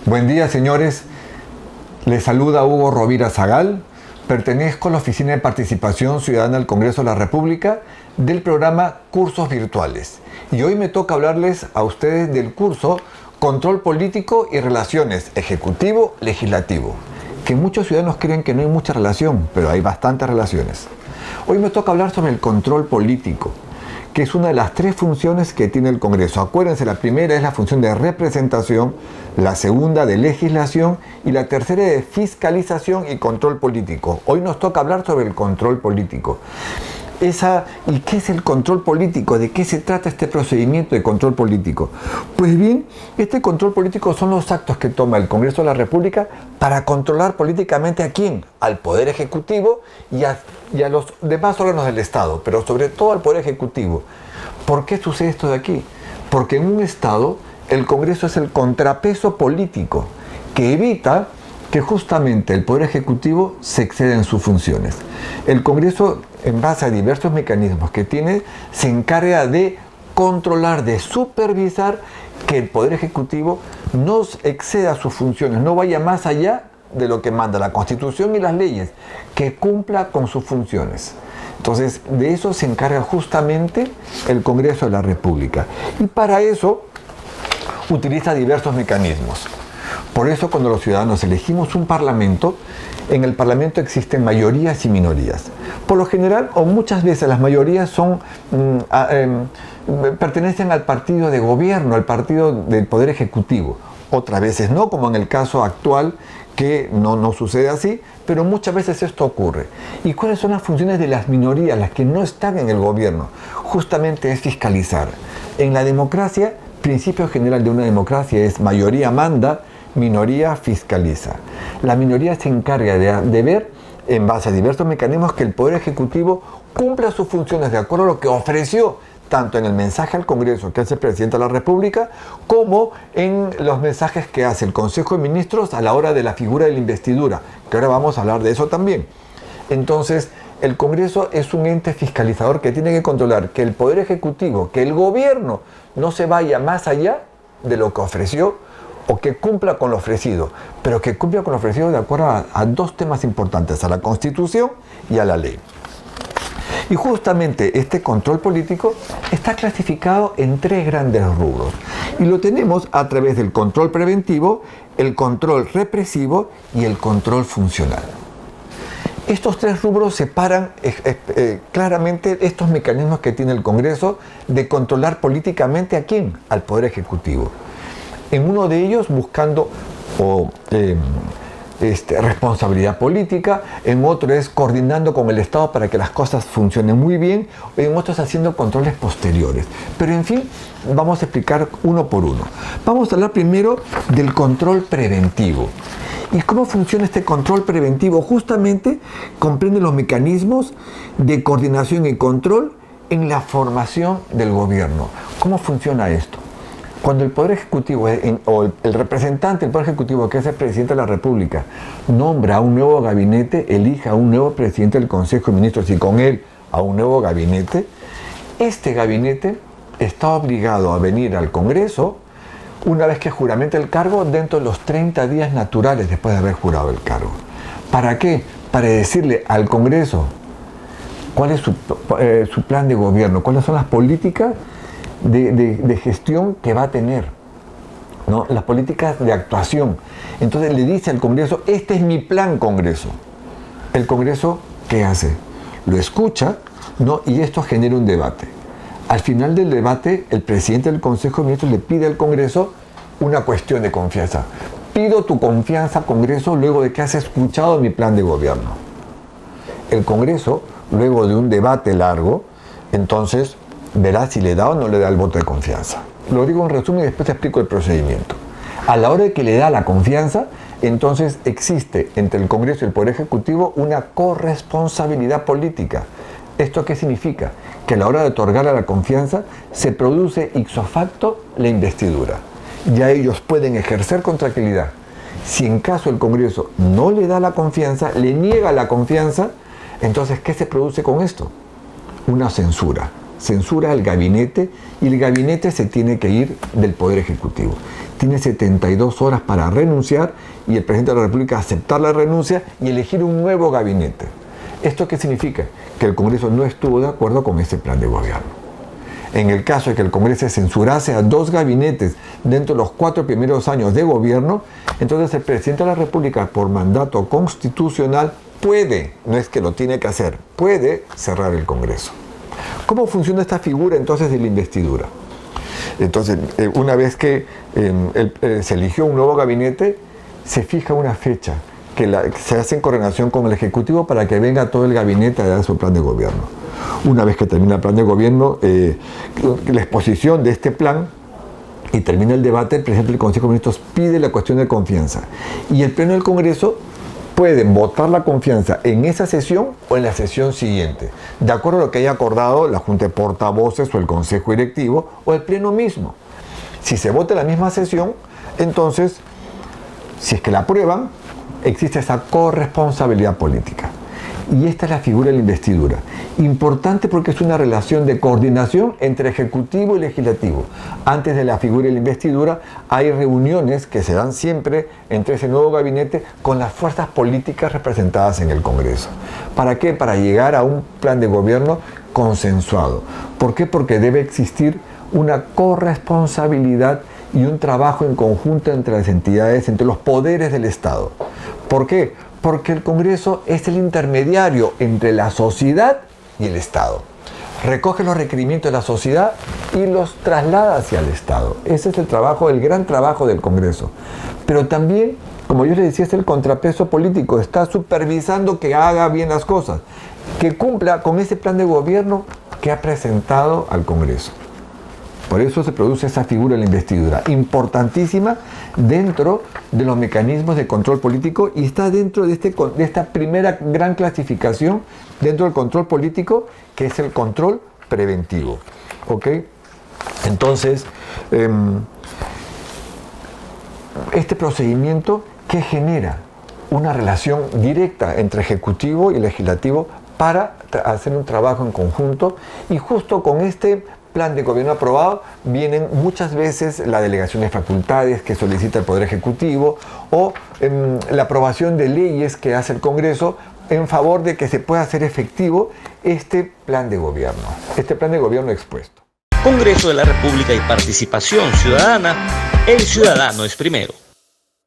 Buen día, señores. Les saluda Hugo Rovira Zagal. Pertenezco a la Oficina de Participación Ciudadana del Congreso de la República del programa Cursos Virtuales. Y hoy me toca hablarles a ustedes del curso Control Político y Relaciones Ejecutivo-Legislativo, que muchos ciudadanos creen que no hay mucha relación, pero hay bastantes relaciones. Hoy me toca hablar sobre el control político, que es una de las tres funciones que tiene el Congreso. Acuérdense, la primera es la función de representación, la segunda de legislación y la tercera de fiscalización y control político. Hoy nos toca hablar sobre el control político. ¿Y qué es el control político? ¿De qué se trata este procedimiento de control político? Pues bien, este control político son los actos que toma el Congreso de la República para controlar políticamente ¿a quién? Al Poder Ejecutivo y a los demás órganos del Estado, pero sobre todo al Poder Ejecutivo. ¿Por qué sucede esto de aquí? Porque en un Estado el Congreso es el contrapeso político que evita que justamente el Poder Ejecutivo se exceda en sus funciones. El Congreso, en base a diversos mecanismos que tiene, se encarga de controlar, de supervisar que el Poder Ejecutivo no exceda sus funciones, no vaya más allá de lo que manda la Constitución y las leyes, que cumpla con sus funciones. Entonces, de eso se encarga justamente el Congreso de la República. Y para eso utiliza diversos mecanismos. Por eso, cuando los ciudadanos elegimos un parlamento, en el parlamento existen mayorías y minorías. Por lo general, o muchas veces, las mayorías pertenecen al partido de gobierno, al partido del Poder Ejecutivo. Otras veces no, como en el caso actual, que no sucede así, pero muchas veces esto ocurre. ¿Y cuáles son las funciones de las minorías, las que no están en el gobierno? Justamente es fiscalizar. En la democracia, principio general de una democracia es mayoría manda, minoría fiscaliza. La minoría se encarga de ver, en base a diversos mecanismos, que el Poder Ejecutivo cumpla sus funciones de acuerdo a lo que ofreció, tanto en el mensaje al Congreso que hace el Presidente de la República, como en los mensajes que hace el Consejo de Ministros a la hora de la figura de la investidura, que ahora vamos a hablar de eso también. Entonces, el Congreso es un ente fiscalizador que tiene que controlar que el Poder Ejecutivo, que el gobierno no se vaya más allá de lo que ofreció, o que cumpla con lo ofrecido, pero que cumpla con lo ofrecido de acuerdo a dos temas importantes, a la Constitución y a la ley. Y justamente este control político está clasificado en tres grandes rubros. Y lo tenemos a través del control preventivo, el control represivo y el control funcional. Estos tres rubros separan claramente estos mecanismos que tiene el Congreso de controlar políticamente ¿a quién? Al Poder Ejecutivo. En uno de ellos buscando responsabilidad política, en otro es coordinando con el Estado para que las cosas funcionen muy bien, en otros haciendo controles posteriores. Pero en fin, vamos a explicar uno por uno. Vamos a hablar primero del control preventivo. ¿Y cómo funciona este control preventivo? Justamente comprende los mecanismos de coordinación y control en la formación del gobierno. ¿Cómo funciona esto? Cuando el Poder Ejecutivo o el representante del Poder Ejecutivo, que es el Presidente de la República, nombra a un nuevo gabinete, elija a un nuevo Presidente del Consejo de Ministros y con él a un nuevo gabinete, este gabinete está obligado a venir al Congreso una vez que juramenta el cargo dentro de los 30 días naturales después de haber jurado el cargo. ¿Para qué? Para decirle al Congreso cuál es su plan de gobierno, cuáles son las políticas de gestión que va a tener, ¿no? Las políticas de actuación. Entonces le dice al Congreso, este es mi plan, Congreso. El Congreso, ¿qué hace? Lo escucha, ¿no? Y esto genera un debate. Al final del debate, el presidente del Consejo de Ministros le pide al Congreso una cuestión de confianza. Pido tu confianza, Congreso, luego de que has escuchado mi plan de gobierno. El Congreso, luego de un debate largo, entonces verá si le da o no le da el voto de confianza. Lo digo en resumen y después te explico el procedimiento. A la hora de que le da la confianza, entonces existe entre el Congreso y el Poder Ejecutivo una corresponsabilidad política. ¿Esto qué significa? Que a la hora de otorgarle la confianza se produce ipso facto la investidura. Ya ellos pueden ejercer con tranquilidad. Si en caso el Congreso no le da la confianza, le niega la confianza, entonces ¿qué se produce con esto? Una censura. Censura al gabinete y el gabinete se tiene que ir del Poder Ejecutivo. tiene 72 horas para renunciar y el presidente de la República aceptar la renuncia y elegir un nuevo gabinete. ¿Esto qué significa? Que el Congreso no estuvo de acuerdo con ese plan de gobierno. En el caso de que el Congreso censurase a 2 gabinetes dentro de los 4 primeros años de gobierno, entonces el presidente de la República, por mandato constitucional, puede, no es que lo tiene que hacer, puede cerrar el Congreso. ¿Cómo funciona esta figura entonces de la investidura? Entonces, una vez que se eligió un nuevo gabinete, se fija una fecha que se hace en coordinación con el Ejecutivo para que venga todo el gabinete a dar su plan de gobierno. Una vez que termina el plan de gobierno, la exposición de este plan y termina el debate, el presidente del Consejo de Ministros pide la cuestión de confianza y el Pleno del Congreso puede votar la confianza en esa sesión o en la sesión siguiente, de acuerdo a lo que haya acordado la Junta de Portavoces o el Consejo Directivo o el Pleno mismo. Si se vota en la misma sesión, entonces, si es que la aprueban, existe esa corresponsabilidad política. Y esta es la figura de la investidura. Importante porque es una relación de coordinación entre Ejecutivo y Legislativo. Antes de la figura de la investidura hay reuniones que se dan siempre entre ese nuevo gabinete con las fuerzas políticas representadas en el Congreso. ¿Para qué? Para llegar a un plan de gobierno consensuado. ¿Por qué? Porque debe existir una corresponsabilidad y un trabajo en conjunto entre las entidades, entre los poderes del Estado. ¿Por qué? Porque el Congreso es el intermediario entre la sociedad y el Estado. Recoge los requerimientos de la sociedad y los traslada hacia el Estado. Ese es el trabajo, el gran trabajo del Congreso. Pero también, como yo les decía, es el contrapeso político. Está supervisando que haga bien las cosas, que cumpla con ese plan de gobierno que ha presentado al Congreso. Por eso se produce esa figura de la investidura, importantísima dentro de los mecanismos de control político y está dentro de esta primera gran clasificación dentro del control político, que es el control preventivo. ¿Ok? Entonces, este procedimiento que genera una relación directa entre Ejecutivo y Legislativo para hacer un trabajo en conjunto y justo con este plan de gobierno aprobado vienen muchas veces la delegación de facultades que solicita el Poder Ejecutivo o la aprobación de leyes que hace el Congreso en favor de que se pueda hacer efectivo este plan de gobierno expuesto. Congreso de la República y Participación Ciudadana, el ciudadano es primero.